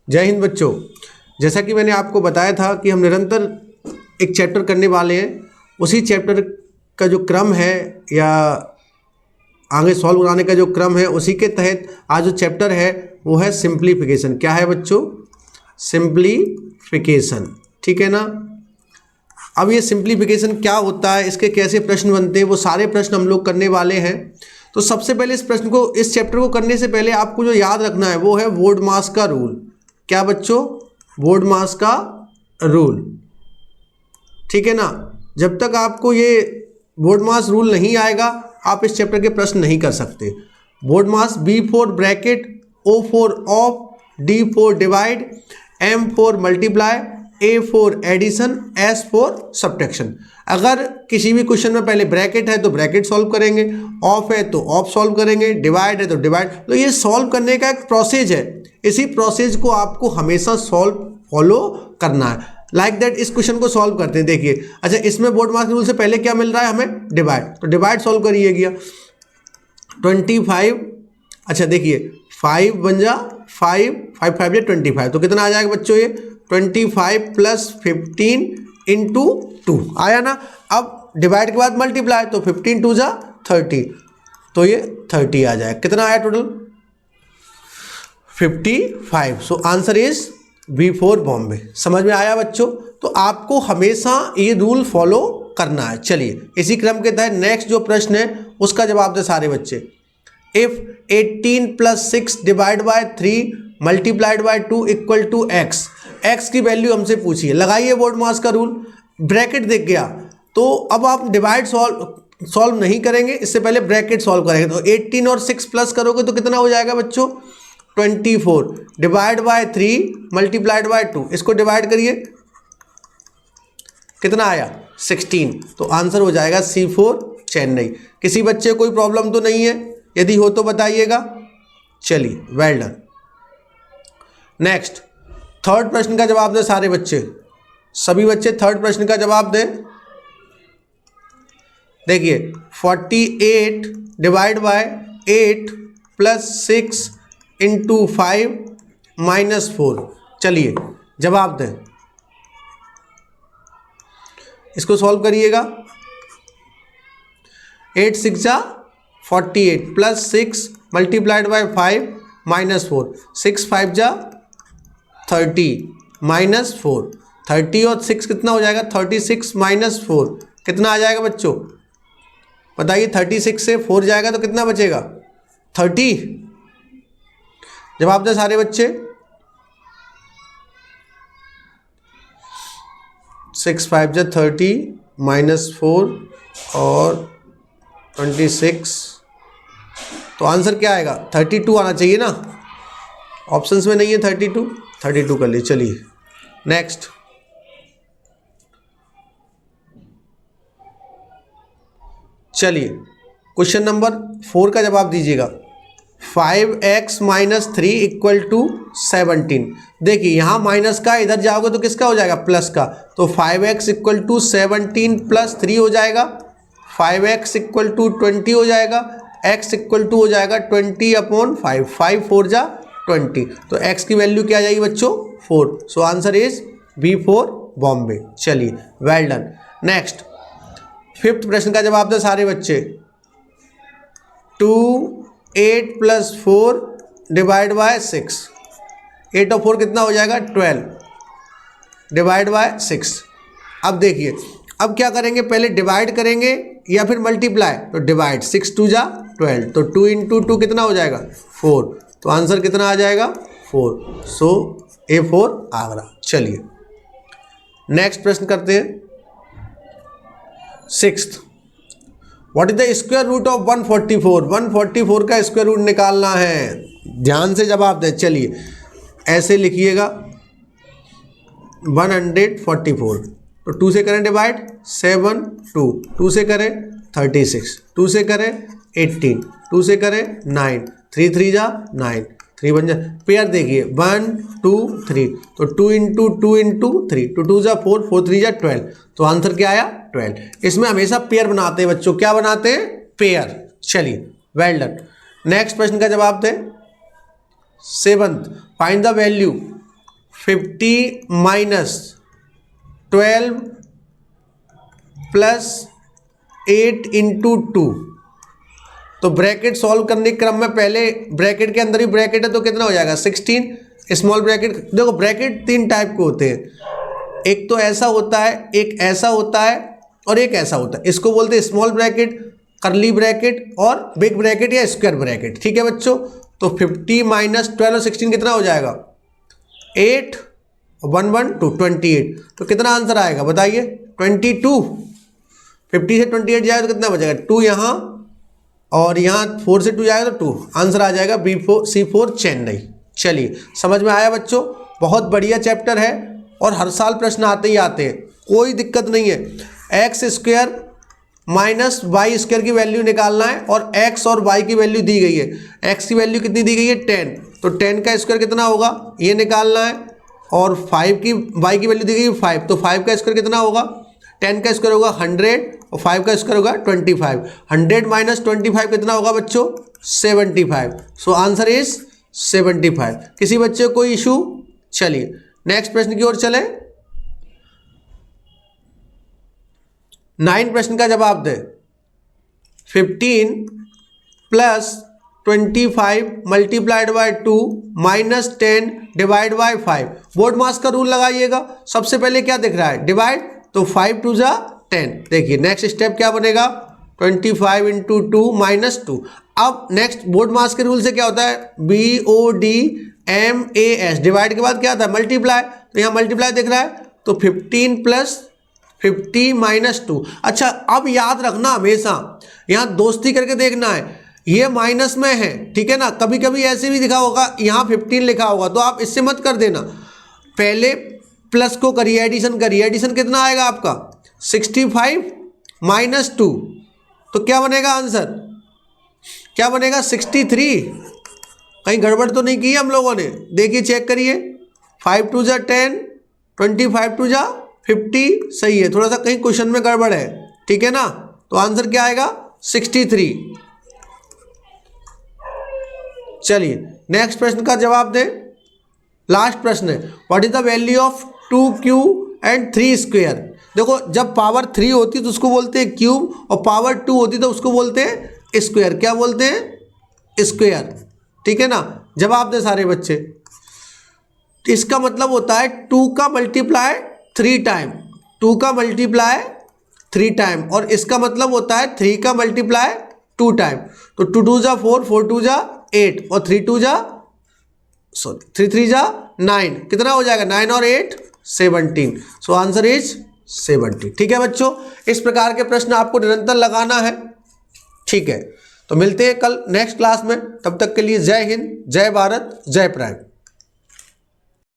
जय हिंद बच्चों। जैसा कि मैंने आपको बताया था कि हम निरंतर एक चैप्टर करने वाले हैं, उसी चैप्टर का जो क्रम है या आगे सॉल्व कराने का जो क्रम है, उसी के तहत आज जो चैप्टर है वो है सिंप्लीफिकेशन। क्या है बच्चों? सिंप्लीफिकेशन। ठीक है ना। अब ये सिंप्लीफिकेशन क्या होता है, इसके कैसे प्रश्न बनते हैं, वो सारे प्रश्न हम लोग करने वाले हैं। तो सबसे पहले इस चैप्टर को करने से पहले आपको जो याद रखना है वो है वोर्डमास का रूल। क्या बच्चों? वोर्डमास का रूल। ठीक है ना। जब तक आपको ये वोर्डमास रूल नहीं आएगा आप इस चैप्टर के प्रश्न नहीं कर सकते। BODMAS B for bracket, O for of, D for divide, M for multiply, A for addition, S for subtraction. अगर किसी भी क्वेश्चन में पहले ब्रैकेट है तो ब्रैकेट सॉल्व करेंगे, ऑफ है तो ऑफ सॉल्व करेंगे, डिवाइड है तो डिवाइड। तो ये सॉल्व करने का एक प्रोसेस है, इसी प्रोसेस को आपको हमेशा फॉलो करना है। लाइक दैट इस क्वेश्चन को सॉल्व करते हैं। देखिए, अच्छा इसमें बोर्डमास रूल से पहले क्या मिल रहा है हमें? डिवाइड। तो डिवाइड सॉल्व करिए गया 25। अच्छा देखिए 5 बन जा 5 5 5 25। तो कितना आ जाएगा बच्चों? ये 25 प्लस 15 इंटू 2 आया ना। अब डिवाइड के बाद मल्टीप्लाई, तो 15 2 जा 30, तो ये 30 आ जाएगा। कितना आया total? 55। So answer is B for Bombay. समझ में आया बच्चों? तो आपको हमेशा ये रूल फॉलो करना है। चलिए इसी क्रम के तहत नेक्स्ट जो प्रश्न है उसका जवाब दे सारे बच्चे। If 18 plus 6 divide by 3 multiplied by 2 equal to x. X की वैल्यू हमसे पूछिए। लगाइए वोर्डमास का रूल। ब्रैकेट दिख गया तो अब आप डिवाइड सॉल्व नहीं करेंगे, इससे पहले ब्रैकेट सॉल्व करेंगे। तो 18 और 6 प्लस करोगे तो कितना हो जाएगा बच्चों? 24 डिवाइड बाय 3 मल्टीप्लाइड बाय 2। इसको डिवाइड करिए, कितना आया? 16। तो आंसर हो जाएगा C फॉर चेन्नई। किसी बच्चे कोई प्रॉब्लम तो नहीं है? यदि हो तो बताइएगा। चलिए वेल डन। नेक्स्ट थर्ड प्रश्न का जवाब दें सारे बच्चे। सभी बच्चे थर्ड प्रश्न का जवाब दें। देखिए 48 divide by 8 plus 6 into 5 minus 4। चलिए जवाब दें, इसको सॉल्व करिएगा। 8 6 जा 48 प्लस 6 मल्टीप्लाइड बाय 5 माइनस 4। 6 5 जा 30 माइनस 4। 30 और 6 कितना हो जाएगा? 36 माइनस 4 कितना आ जाएगा बच्चों? बताइए। 36 से 4 जाएगा तो कितना बचेगा? 30। जवाब दें सारे बच्चे। 6 5 जा 30 माइनस 4 और 26, तो आंसर क्या आएगा? 32 आना चाहिए ना। ऑप्शंस में नहीं है 32 कर लिए। चलिए नेक्स्ट। चलिए क्वेश्चन नंबर 4 का जवाब दीजिएगा। 5x minus 3 equal to 17। देखिए यहाँ माइनस का, इधर जाओगे तो किसका हो जाएगा? प्लस का। तो 5x इक्वल टू 17 प्लस 3 हो जाएगा। 5x इक्वल टू 20 हो जाएगा। x इक्वल टू हो जाएगा 20/5। 5 4 जा 20। तो x की वैल्यू क्या आ जाएगी बच्चों? 4। So answer is B for Bombay. चलिए वेल डन। नेक्स्ट फिफ्थ प्रश्न का जवाब दे सारे बच्चे। 8 प्लस 4 डिवाइड बाय 6। 8 और 4 कितना हो जाएगा? 12 डिवाइड बाय 6। अब देखिए, अब क्या करेंगे? पहले डिवाइड करेंगे या फिर मल्टीप्लाई? तो डिवाइड। 6 2 जा 12, तो 2 इंटू 2 कितना हो जाएगा? 4। तो आंसर कितना आ जाएगा? 4। So A for Agra. चलिए नेक्स्ट प्रश्न करते हैं। 6th, what is the square root of 144? 144 का स्क्वायर रूट निकालना है। ध्यान से जवाब दें। चलिए ऐसे लिखिएगा 144। तो 2 से करें डिवाइड 7 2 से करें 36, 2 से करें 18, 2 से करें 9, 3 3 जा 9, 3 बन जा। पेयर देखिए 1 2 3, तो 2 इंटू 2 इंटू 3, 2 2 जा 4, 4 3 जा 12। तो आंसर क्या आया? 12। इसमें हमेशा पेयर बनाते हैं बच्चों। क्या बनाते हैं? पेयर। चलिए वेल डन। नेक्स्ट प्रश्न का जवाब दें। 7th, find the value 50 minus 12 plus 8 into 2। तो ब्रैकेट सॉल्व करने के क्रम में पहले ब्रैकेट के अंदर ही ब्रैकेट है तो कितना हो जाएगा 16 स्मॉल ब्रैकेट। देखो ब्रैकेट 3 टाइप के होते हैं, एक तो ऐसा होता है, एक ऐसा होता है और एक ऐसा होता है। इसको बोलते हैं स्मॉल ब्रैकेट, कर्ली ब्रैकेट और बिग ब्रैकेट या स्क्वायर ब्रैकेट। ठीक है बच्चों, तो 50 माइनस 12 और 16 कितना हो जाएगा 8 1 1 2 28। तो कितना आंसर आएगा बताइए 22। 50 से 28 जाएगा तो कितना बचेगा 2 यहाँ और यहाँ 4 से 2 जाएगा तो 2। आंसर आ जाएगा C4 चेन्नई। चलिए समझ में आया बच्चों, बहुत बढ़िया चैप्टर है और हर साल प्रश्न आते ही आते हैं, कोई दिक्कत नहीं है। X square minus y square की वैल्यू निकालना है और एक्स और वाई की वैल्यू दी गई है। एक्स की वैल्यू कितनी दी गई है 10, तो 10 का स्क्वायर कितना होगा ये निकालना है और 5 की वाई की वैल्यू दी गई है 5, तो 5 का स्क्वायर कितना होगा 10 का स्क्वायर होगा 100 और 5 का स्क्वायर होगा 25। 100 माइनस 25 कितना होगा बच्चों 75। So answer is 75। किसी बच्चे को कोई इशू? चलिए नेक्स्ट प्रश्न की ओर चले। 9 प्रश्न का जवाब दे। 15 plus 25 multiplied by 2 minus 10 divide by 5। BODMAS का रूल लगाइएगा। सबसे पहले क्या दिख रहा है डिवाइड, तो 5 2 जा 10। देखिए नेक्स्ट स्टेप क्या बनेगा 25 इंटू 2 माइनस 2। अब नेक्स्ट बोर्ड मास के रूल से क्या होता है BODMAS, डिवाइड के बाद क्या आता है मल्टीप्लाई, तो यहाँ मल्टीप्लाई दिख रहा है तो 15 प्लस 50 माइनस 2। अच्छा अब याद रखना हमेशा यहाँ दोस्ती करके देखना है, ये माइनस में है ठीक है ना, कभी कभी ऐसे भी लिखा होगा यहाँ 15 लिखा होगा तो आप इससे मत कर देना, पहले प्लस को करिए एडिशन करिए। एडिशन कितना आएगा आपका 65 माइनस 2, तो क्या बनेगा आंसर, क्या बनेगा 63। कहीं गड़बड़ तो नहीं की है हम लोगों ने, देखिए चेक करिए 5 2 जा 10 25 2 जा 50 सही है, थोड़ा सा कहीं क्वेश्चन में गड़बड़ है ठीक है ना, तो आंसर क्या आएगा 63। चलिए नेक्स्ट प्रश्न का जवाब दें। लास्ट प्रश्न है what is the value of 2q and 3 square. देखो जब पावर 3 होती है तो उसको बोलते हैं क्यूब और पावर 2 होती तो उसको बोलते हैं स्क्वायर। क्या बोलते हैं स्क्वायर, ठीक है ना। जवाब दे सारे बच्चे। इसका मतलब होता है 2 का मल्टीप्लाई 3 टाइम, 2 का मल्टीप्लाई 3 टाइम, और इसका मतलब होता है 3 का मल्टीप्लाई 2 टाइम। तो 2 2 जा 4 4 2 जा 8 और 3 2 जा 3 3 जा 9, कितना हो जाएगा 9 और 8 17। So answer is 70। ठीक है बच्चों, इस प्रकार के प्रश्न आपको निरंतर लगाना है ठीक है। तो मिलते हैं कल नेक्स्ट क्लास में, तब तक के लिए जय हिंद, जय भारत, जय प्राइम।